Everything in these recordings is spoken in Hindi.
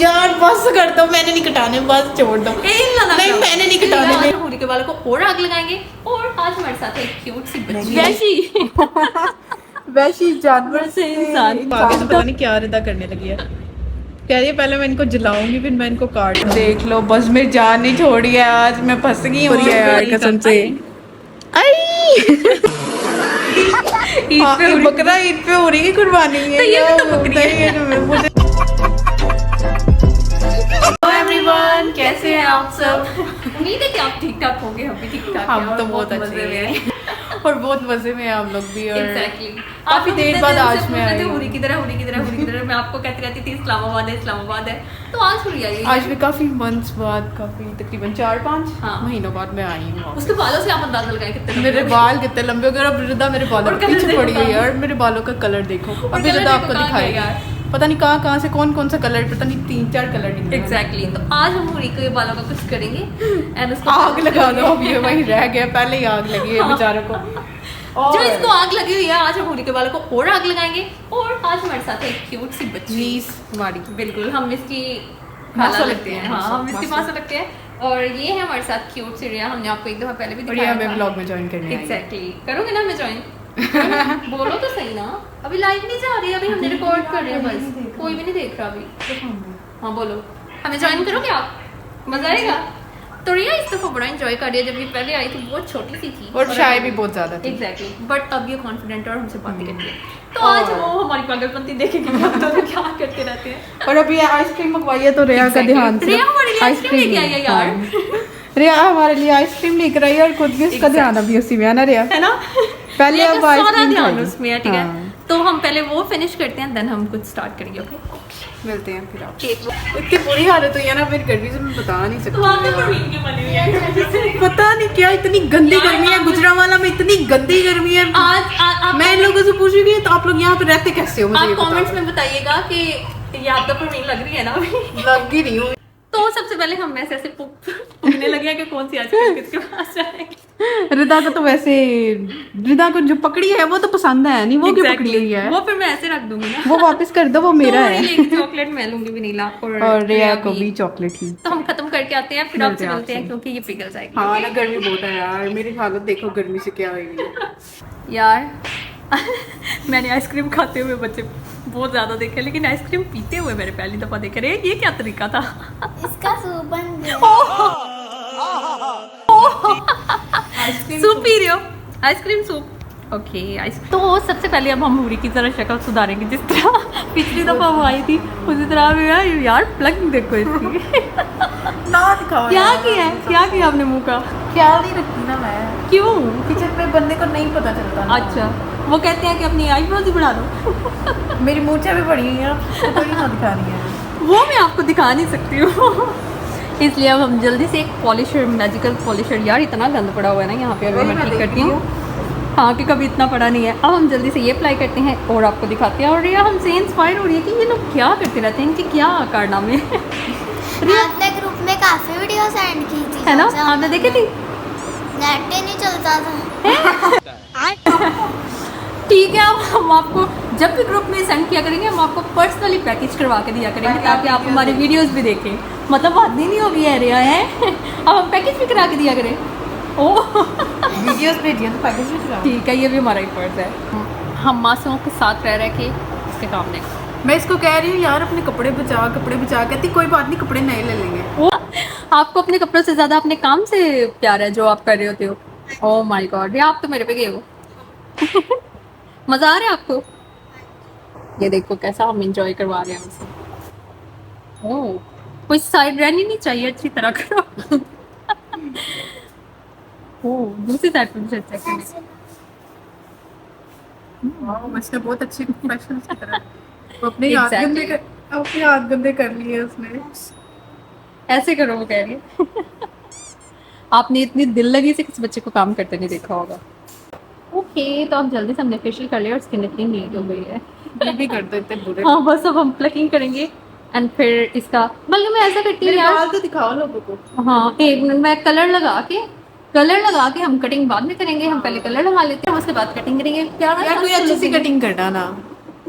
यार बस कर दो, मैंने नहीं कटाने, बस छोड़ दो। नहीं मैंने नहीं कटाने। होली के बालों को और आग लगाएंगे। और आज हमारे साथ है क्यूट सी बच्ची वैसी जानवर से इंसान। आगे से पता नहीं क्या रिदा करने लगी है। कह रही है पहले मैं इनको जलाऊंगी फिर मैं इनको काट। देख लो बस मेरी जान नहीं छोड़ी है, आज मैं फंस गई हूँ यार कसम से। बकरा ईद पे हो रही है कुर्बानी है। तो ये भी तो बकरी है। एवरीवन कैसे हैं आप सब? उम्मीद है कि आप ठीक ठाक होंगे, हम भी ठीक ठाक हैं। हम तो बहुत अच्छे हैं और बहुत मजे में हैं हम लोग भी। और Exactly. काफी देर बाद आज मैं आई हूँ। हुरी की तरह मैं आपको कहती रहती थी इस्लामाबाद है, तो आज हुरी आई है। आज भी काफी मंथ्स बाद, काफी तकरीबन 4-5 हाँ। महीनों बाद मैं आई हूँ। उसके बालों से आप अंदाजा लगाएं कितने मेरे बाल कितने लंबे हो गए। अब रिदा मेरे बालों और के कलर पीछे पड़ी देखो हुई है और मेरे बालों का कलर देखो। अभी कलर रिदा देखो आपको कहाँ दिखाएगी गया पता नहीं कहाँ से कौन सा कलर, पता नहीं 3-4 कलर निकले। एग्जैक्टली तो आज हम हुरी के बालों का कुछ करेंगे एंड उसको आग लगा दो। अब ये वही रह गया, पहले ही आग लगी है बेचारों को। जो इसको आग लगी हुई है, आज हम हुरी के बालों को और आग लगाएंगे। और आज हमारे साथ है क्यूट सी बच्ची नीस हमारी, बिल्कुल हम इसकी मासा खाला लगते हैं। हाँ हम इसकी मासा लगते हैं। और ये है हमारे साथ क्यूट सी रिया, हमने आपको एक दफा पहले भी और ये दिखाया हमें था। ब्लॉग में ज्वाइन करने आई है। एग्जैक्टली करोगे ना हमें ज्वाइन? बोलो तो सही ना, अभी लाइव नहीं जा रही है, अभी हमने रिकॉर्ड कर रहे हैं बस, कोई भी नहीं देख रहा अभी। हाँ बोलो, हमें ज्वाइन करोगे आप? मजा आएगा। तो रिया इस दफा बड़ा एंजॉय कर रही है, जब ये पहले आई थी बहुत छोटी सी थी और शाय भी बहुत ज्यादा थी। एग्जैक्टली बट अब ये कॉन्फिडेंट है और हमसे बातें करती है। तो आज वो हमारी पागलपंती देखेगी कि हम दोनों क्या करते रहते हैं। और अभी आइसक्रीम मंगवाई है तो रिया का ध्यान रिया हमारे लिए आइसक्रीम लेके आई है यार। रिया हमारे लिए आइसक्रीम लेकर आई है और खुद भी उसका ध्यान अभी उसी में है ना रिया, है ना? पहले अब सारा आइसक्रीम ध्यान खाएगी। उसमें है, ठीक है। हाँ। तो हम पहले वो फिनिश करते हैं, देन हम कुछ स्टार्ट करेंगे। ओके मिलते हैं फिर आप। इतनी बुरी हालत हुई है ना मेरी गर्मी से, मैं बता नहीं सकती। पता नहीं क्या इतनी गंदी गर्मी है, गुजरांवाला में इतनी गंदी गर्मी है। आज मैं इन लोगों से पूछूंगी तो आप लोग यहाँ पे रहते कैसे हो? मुझे आप ये कमेंट्स बताओ। में बताइएगा कि ये आपका परवीन लग रही है ना अभी। लग ही नहीं हूँ। तो सबसे पहले हम ऐसे पूछने लगे कि कौन सी आइसक्रीम किसके पास जाएगी। रिदा को तो वैसे, रिदा को जो पकड़ी है वो तो पसंद है नहीं, वो क्यों पकड़ी हुई है? वो फिर मैं ऐसे रख दूंगी ना। वो वापस कर दो, वो मेरा है। चॉकलेट मैं लूंगी वनीला और रिया को भी चॉकलेट ही। तो हम खत्म करके आते हैं, फिर आपसे मिलते हैं क्योंकि ये पिघल जाएगी। हाँ ना, गर्मी बहुत है यार, मेरी हालत देखो गर्मी से क्या हुई। यार मैंने आइसक्रीम खाते हुए बच्चे बहुत ज्यादा देखे, लेकिन आइसक्रीम पीते हुए मैंने पहली दफा देखा। रे ये क्या तरीका था? इसका सूप बन गया। सूप पी रहे हो? Ice cream soup. Okay ice cream. तो सबसे पहले अब हम हुरी की तरह शक्ल सुधारेंगे, जिस तरह पिछली दफा वो आई थी उसी तरह भी है। यार प्लग देखो इसकी। ना दिखाओ क्या किया आपने मुंह का? ख्याल नहीं रखती ना मैं, क्यों? किचन में बंदे को नहीं पता चलता ना। अच्छा वो कहते हैं कि अपनी आईब्रोज ही बढ़ा दो। मेरी मूंछें भी बड़ी हुई हैं, आपको थोड़ी ना दिखा रही है। वो मैं आपको दिखा नहीं सकती हूँ। इसलिए अब हम जल्दी से एक पॉलिशर, मैजिकल पॉलिशर, यार इतना गंद पड़ा हुआ है ना यहाँ पे, अभी मैं ठीक करती हूँ। हाँ कि कभी इतना पड़ा नहीं है। अब हम जल्दी से ये अप्लाई करते हैं और आपको दिखाते हैं। और रिया हमसे इंस्पायर हो रही है कि ये लोग क्या करते रहते हैं, इनके क्या कारनामे हैं। आपने ग्रुप में काफी वीडियो सेंड की थी, है ना? आपने देखी थी? नेट ही नहीं चलता था। ठीक है, अब हम आपको जब भी ग्रुप में सेंड किया करेंगे, हम आपको पर्सनली पैकेज करवा के दिया करेंगे ताकि आप हमारे वीडियोस भी देखें। मतलब बात नहीं होगी है रिया है। अब हम पैकेज भी करा के दिया करें। ओह वीडियोस भेजिए तो पैकेज भी दिखाओ। ठीक है, ये भी हमारा ही फर्ज है। हम मासूमों के साथ रह के इसके काम दें। मैं इसको कह रही हूँ यार अपने कपड़े बचा, कहती कोई बात नहीं कपड़े नए ले लेंगे। आपको अपने कपड़ों से ज्यादा अपने काम से प्यार है जो आप कर रहे होते हो। ओह माय गॉड, या आप तो मेरे पे गए हो। मजा आ रहा है आपको? ये देखो कैसा हम एंजॉय करवा रहे हैं उसे। ओह कोई साइड रहनी नहीं चाहिए, अच्छी तरह करो। ओह दूसरी साइड पे भी चेक करें। वाह उसने बहुत अच्छी प्रोफेशनल की तरह वो अपने Exactly. हाथ गंदे कर लिए उसने। ऐसे करो, वो कह रही है। आपने इतनी दिल लगी से किसी बच्चे को काम करते नहीं देखा होगा। ओके तो अब जल्दी से हमने फेशियल कर लिया और स्किन इतनी नीट हो गई है। ये भी कर देते बुरे। हाँ बस अब हम प्लकिंग करेंगे एंड फिर इसका, बल्कि मैं ऐसा करती हूँ मेरे यार। बाल तो दिखाओ लोगों को। हाँ एक मिनट, मैं कलर लगा के हम कटिंग बाद में करेंगे। हम पहले कलर लगा लेते हैं, उसके बाद कटिंग करेंगे। प्यारा यार कोई अच्छी सी कटिंग करना ना।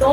2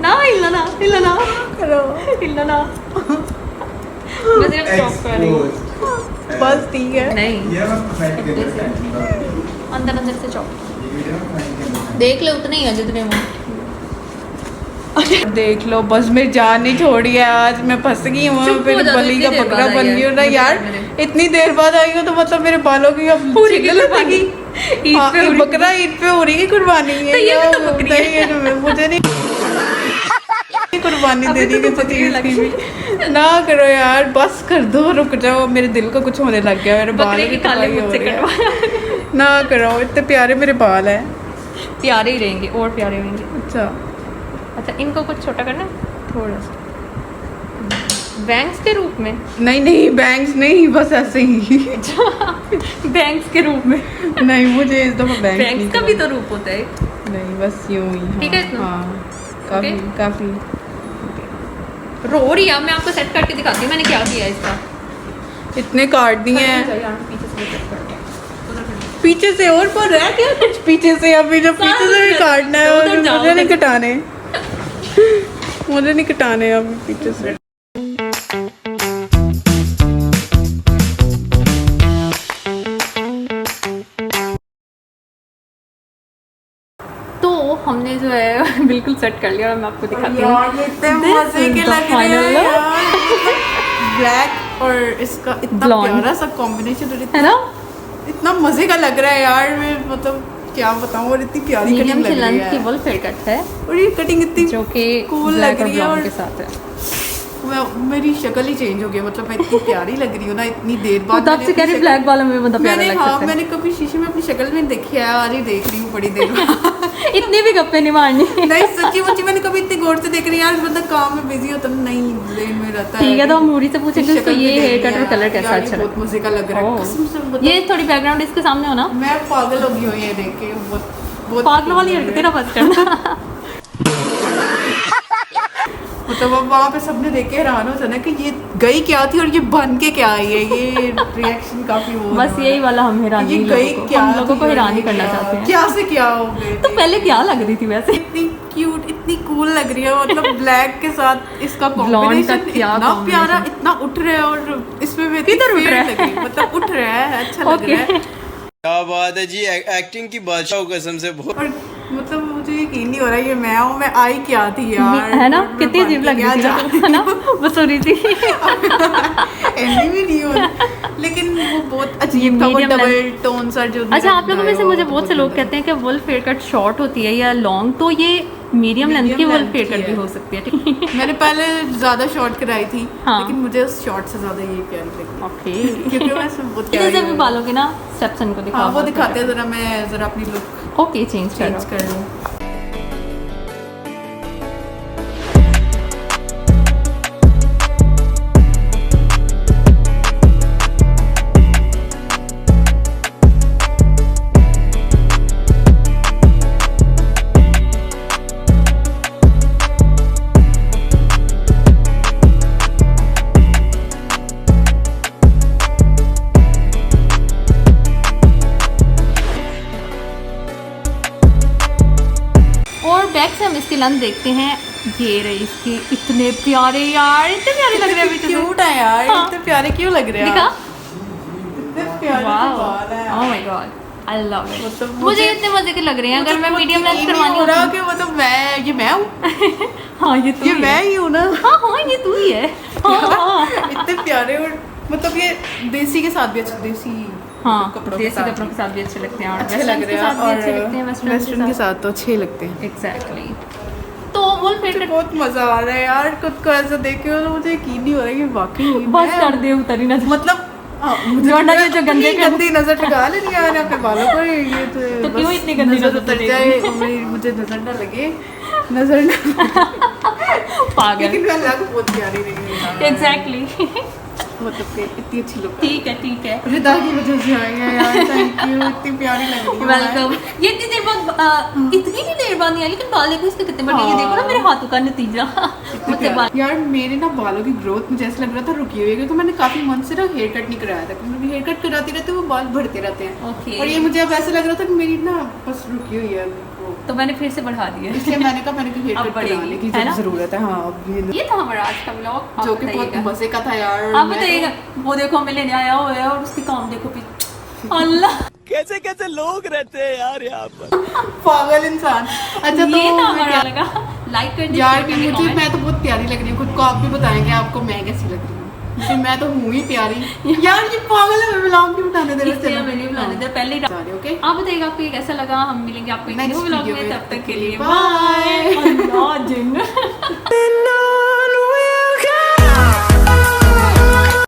ना हिलना ना हिलना ना करो हिलना ना मैं सिर्फ चॉप कर रही हूँ बस ठीक है नहीं ये मैं फाइट कर रहा अंदर अंदर से चॉप देख ले उतने ही है जितने वो देख लो बस मेरी जान नहीं छोड़ी है आज मैं फंस गई हूँ चुप हो फिर जा, बलि का इतनी देर बकरा बाद बन आई गई है। हूँ ना यार मेरे। इतनी देर बाद आई हूँ तो मतलब मेरे बालों की अब पूरी की चिकन कुर्बानी। लगेगी। ईद हाँ, पे हो रही- बकरा ईद पे हो रही है कुर्बानी है तो ये भी तो यार, बकरी है। नहीं, ये मुझे नहीं कुर्बानी अभी देनी तो किसी बकरी चीज लगी। की भी ना करो यार बस कर दो रुक जाओ मेरे दिल को कुछ होने लग गया मेरे बाल बकरे की की खाली तबाही हो मुझसे रही है। कटवाया ना करो इतने प्यारे मेरे बाल हैं प्यारे ही रहेंगे और प्यारे होंगे अच्छा अच्छा इनको कुछ छोटा करना है थोड़ा सा बैंक्स के रूप में नहीं नहीं बैंग्स नहीं बस ऐसे ही बैंक्स के रूप में नहीं मुझे इस दफा बैंग्स बैंक्स का भी तो रूप होता है नहीं बस यूं ही ठीक है इतना? हाँ काफी Okay. काफी रो रही है मैं आपको सेट करके दिखाती हूँ मैंने क्या किया है इसका इतने काट दिए हैं पीछे से set करके। पीछे से और पर रह क्या कुछ पीछे से अभी जो पीछे से भी काटना है और उधर जाओ, मुझे नहीं उधर। कटाने मुझे नहीं कटाने अभी पीछे से तो हमने जो है बिल्कुल सेट कर लिया और मैं आपको दिखाती हूँ यार ये इतने This मजे is के the लग रहे final हैं look. यार ब्लैक और इसका इतना Blonde. प्यारा सा कॉम्बिनेशन और है ना इतना मजे का लग रहा है यार मैं मतलब क्या बताऊं और इतनी प्यारी मीडियम कटिंग की लग रही लेंथ की है वॉल फेयर कट है और ये कटिंग इतनी जो कि cool ब्लैक लग और रही है ब्राउन और के साथ है मेरी शक्ल ही चेंज हो गई मतलब मैं इतनी प्यारी लग रही हूँ ना इतनी देर बाद तो आपसे कह रही ब्लैक वाला में बंदा प्यारा मैंने लग हाँ सकता है मैंने कभी शीशे में अपनी शक्ल भी नहीं देखी है आज ही देख रही हूँ बड़ी देर बाद इतनी भी गप्पे नहीं मारनी नहीं सच्ची मुच्ची मैंने कभी इतनी गौर से देख रही यार बंदा काम में बिजी होता नहीं ब्रेन में रहता है ठीक है तो हम मूरी से पूछेंगे शक्ल उसको भी ये देख हेयर कट लिया। और कलर कैसा यार, ये अच्छा बहुत लगा मजे का लग रहा है ओह। कसम से मतलब ये थोड़ी बैकग्राउंड इसके सामने हो ना मैं पागल हो गई हूँ ये देख के बहुत बहुत पागल वाली हरकतें ना बस करना मतलब अब वहाँ पे सबने देख के हैरान हो जाना कि ये गई क्या थी और ये बन के क्या आई है ये रिएक्शन काफी वो होने बस वाला यही है। वाला हम हैरान ये गई क्या हम लोगों थी को और हैरान ये ही करना क्या- चाहते हैं क्या से क्या हो गए तो पहले क्या लग रही थी वैसे इतनी क्यूट इतनी कूल लग रही है मतलब ब्लैक के साथ इसका Blonde का कॉम्बिनेशन क्या इतना प्यारा combination? इतना उठ रहा है और इसमें भी किधर उठ रहा है? लग रही है मतलब उठ रहा है अच्छा लग ओके रहा है क्या बात है जी एक्टिंग की बादशाह कसम से बहुत और मतलब मुझे यकीन नहीं हो रहा ये मैं हूँ मैं आई क्या थी यार है ना मैं कितनी बन अजीब के लग क्या रही जा थी ना? है ना बस हो रही थी एंडी भी नहीं हो लेकिन वो बहुत अजीब था वो medium डबल टोन सा जो अच्छा आप लोगों में से मुझे बहुत से लोग कहते हैं कि वुल्फ हेयर कट शॉर्ट होती है या लॉन्ग तो ये मीडियम लेंथ की Medium वुल्फ length हेयर की कट भी है। हो सकती है ठीक है मैंने पहले ज्यादा शॉर्ट कराई थी हाँ। लेकिन मुझे उस शॉर्ट से ज्यादा ये प्यारी लगी ओके क्योंकि मैं इसमें बहुत इधर से प्यारी भी हूँ। बालों के ना स्टेप्स इनको दिखाओ हाँ वो दिखाते हैं जरा मैं जरा अपनी लुक ओके चेंज चेंज कर कर लूँ और बैक से हम इसकी लेंथ देखते हैं ये रही इसकी इतने प्यारे यार इतने प्यारे लग रहे हैं अभी तो क्यूट है यार हाँ। इतने प्यारे क्यों लग रहे हैं दिखा इतने प्यारे से बाल हैं oh my God I love it मतलब मुझे इतने मजे के लग रहे हैं अगर मैं मीडियम लेंथ यकीन नहीं करवानी हो रहा होती कि मतलब मैं हूँ हाँ ये तू ये ही मैं है ही हूँ ना हाँ हाँ ये तू ही है हाँ हाँ इतने प्यारे और मतलब ये देसी के साथ भी अच्छे देसी हाँ कपड़ों के देसी साथ कपड़ों के साथ भी अच्छे लगते हैं और अच्छे लग रहे हैं और अच्छे लगते हैं और वेस्टर्न के साथ तो अच्छे लगते हैं एग्जैक्टली तो वुल्फ हेयर कट बहुत मजा आ रहा है यार खुद को ऐसा देख के तो मुझे यकीन नहीं हो रहा है कि वाकई बस मैं- कर दे उतरी ना मतलब मुझे जो अंडा के जो गंदे के- गंदी नजर लगा लेनी यार अपने बालों पर ये तो बस क्यों इतनी गंदी नजर उतर से जाए और मुझे नजर ना लगे नजर ना पागल लेकिन मैं लग बहुत प्यारी रही हूँ यार। एग्जैक्टली मतलब कि इतनी अच्छी लुक ठीक है रिदा की वजह से आई है यार थैंक यू इतनी प्यारी लग रही है वेलकम ये इतनी देर बाद इतनी भी देर बाद नहीं आई लेकिन बाल देखो इसके कितने बड़े ये देखो ना मेरे हाथों का नतीजा मुझसे बाल यार मेरे ना बालों की ग्रोथ मुझे ऐसा लग रहा था रुकी हुई है क्योंकि मैंने काफी मन से ना हेयर कट नहीं कराया था क्योंकि हेयर कट कराती रहती हूँ वो बाल बढ़ते रहते हैं ओके और ये मुझे अब ऐसा लग रहा था कि मेरी ना बस रुकी हुई है वो तो मैंने फिर से बढ़ा दिया, इसलिए मैंने कहा मैंने हेयर अब कट बढ़ेगी, कराने की है ना? जरूरत है। हाँ अब ये था हमारा आज का व्लॉग, जो कि बहुत मजे का था यार। आप बताइएगा, वो देखो हमें लेने आया हुआ है और उसकी काम देखो अल्लाह कैसे कैसे लोग रहते हैं यार यहाँ पर, पागल इंसान। अच्छा तो ये था मैं हमारा क्या- लगा, लाइक कर यार दीजिए, मुझे मैं तो बहुत प्यारी लग रही हूँ खुद को, आप भी बताएंगे आपको मैं कैसी लग रही हूँ, क्योंकि मैं तो हूँ ही प्यारी। यार ये पागल है, मैं व्लॉग क्यों बनाने दे रहे इसलिए मैंने बुलाने दे पहले ही। ओके आप बताइएगा आपको ये कैसा लगा, हम मिलेंगे आपको एक न्यू नेक्स्ट व्लॉग वीडियो में, में, तब तक के लिए बाय।